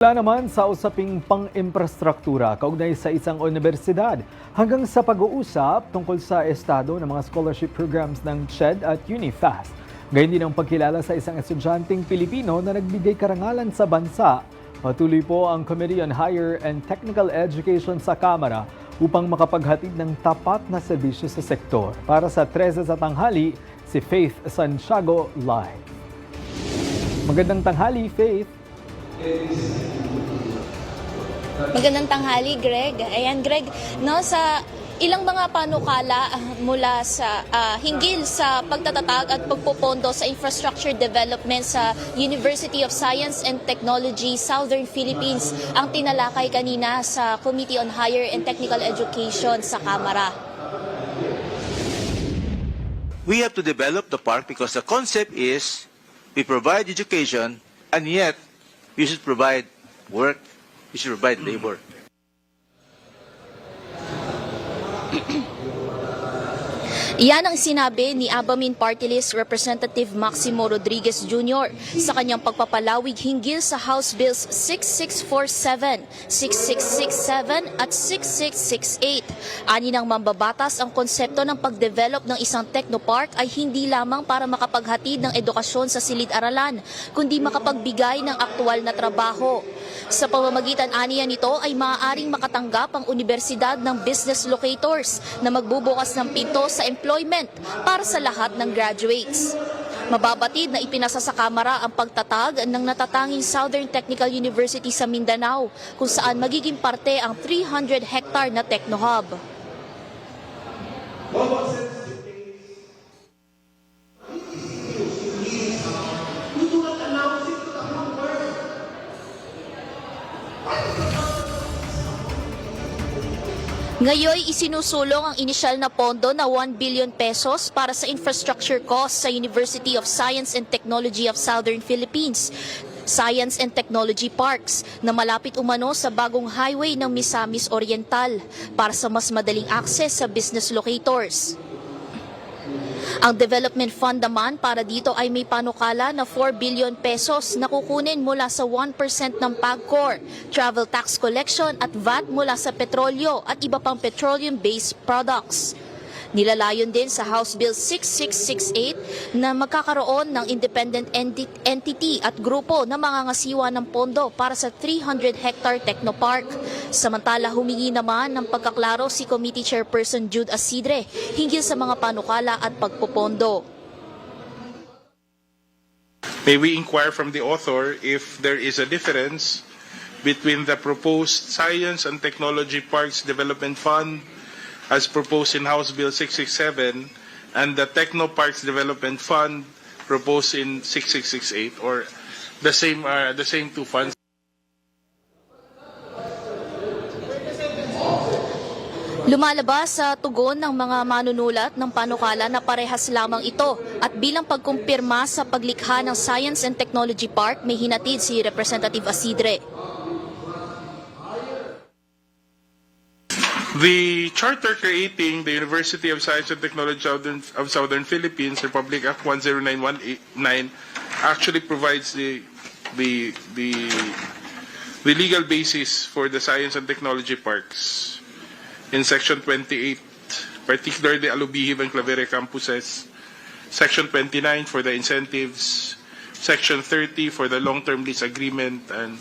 Wala naman sa usaping pang-imprastruktura kaugnay sa isang universidad hanggang sa pag-uusap tungkol sa estado ng mga scholarship programs ng CHED at UniFast. Gayon din ang pagkilala sa isang estudyanteng Pilipino na nagbigay karangalan sa bansa. Patuloy po ang Committee on Higher and Technical Education sa Kamara upang makapaghatid ng tapat na serbisyo sa sektor. Para sa 13 sa tanghali, si Faith Santiago live. Magandang tanghali, Faith. Magandang tanghali, Greg. Ayan, Greg, no, sa ilang mga panukala mula sa hinggil sa pagtatatag at pagpopondo sa infrastructure development sa University of Science and Technology Southern Philippines ang tinalakay kanina sa Committee on Higher and Technical Education sa Kamara. We have to develop the park because the concept is we provide education and yet we should provide work, we should provide labor. Yan ang sinabi ni Abamin Party List Representative Maximo Rodriguez Jr. sa kanyang pagpapalawig hinggil sa House Bills 6647, 6667 at 6668. Ani ng mambabatas ang konsepto ng pagdevelop ng isang technopark ay hindi lamang para makapaghatid ng edukasyon sa silid-aralan, kundi makapagbigay ng aktwal na trabaho. Sa pamamagitan aniya nito ay maaaring makatanggap ang universidad ng business locators na magbubukas ng pinto sa employment para sa lahat ng graduates. Mababatid na ipinasa sa Kamara ang pagtatag ng natatanging Southern Technical University sa Mindanao kung saan magiging parte ang 300-hectare na Technohub. Ngayon, isinusulong ang inisyal na pondo na 1 billion pesos para sa infrastructure costs sa University of Science and Technology of Southern Philippines, Science and Technology Parks, na malapit umano sa bagong highway ng Misamis Oriental para sa mas madaling access sa business locators. Ang development fund naman para dito ay may panukala na 4 billion pesos na kukunin mula sa 1% ng PAGCOR, travel tax collection at VAT mula sa petrolyo at iba pang petroleum-based products. Nilalayon din sa House Bill 6668 na magkakaroon ng independent entity at grupo na mangangasiwa ng pondo para sa 300-hectare technopark. Samantala, humingi naman ng pagkaklaro si Committee Chairperson Jude Asidre hinggil sa mga panukala at pagpopondo. May we inquire from the author if there is a difference between the proposed Science and Technology Parks Development Fund as proposed in House Bill 667 and the Techno Parks Development Fund proposed in 6668, or the same two funds. Lumalabas sa tugon ng mga manunulat ng panukala na parehas lamang ito at bilang pagkumpirma sa paglikha ng Science and Technology Park, may hinatid si Representative Asidre. The charter creating the University of Science and Technology of Southern Philippines, Republic Act 10919, actually provides the legal basis for the science and technology parks. In Section 28, particularly the Alubihiv and Clavere campuses, Section 29 for the incentives, Section 30 for the long-term lease agreement, and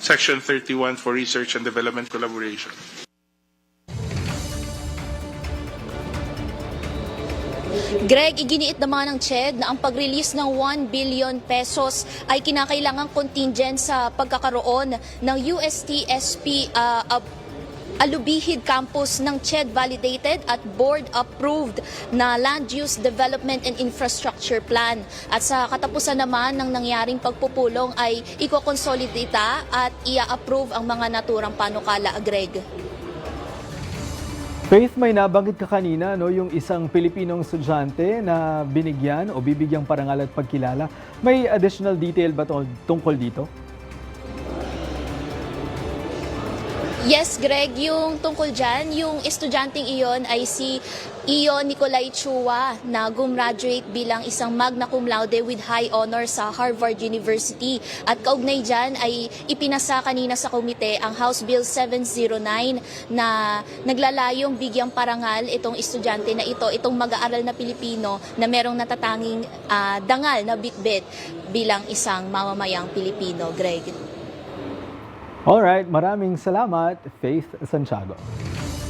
Section 31 for research and development collaboration. Greg, iginiit naman ng CHED na ang pag-release ng 1 billion pesos ay kinakailangang contingent sa pagkakaroon ng UST-SP Alubihid campus ng CHED validated at board-approved na Land Use Development and Infrastructure Plan. At sa katapusan naman ng nangyaring pagpupulong ay iko-consolidata at ia-approve ang mga naturang panukala, Greg. Faith, may nabanggit ka kanina, no, yung isang Pilipinong estudyante na binigyan o bibigyang parangal at pagkilala. May additional detail ba tungkol dito? Yes, Greg, yung tungkol dyan, yung estudyanteng iyon ay si Ion Nicolay Chua na gumraduate bilang isang magna cum laude with high honor sa Harvard University. At kaugnay dyan ay ipinasa kanina sa komite ang House Bill 709 na naglalayong bigyang parangal itong estudyante na ito, itong mag-aaral na Pilipino na merong natatanging dangal na bitbit bilang isang mamamayang Pilipino, Greg. Alright, maraming salamat, Faith Santiago.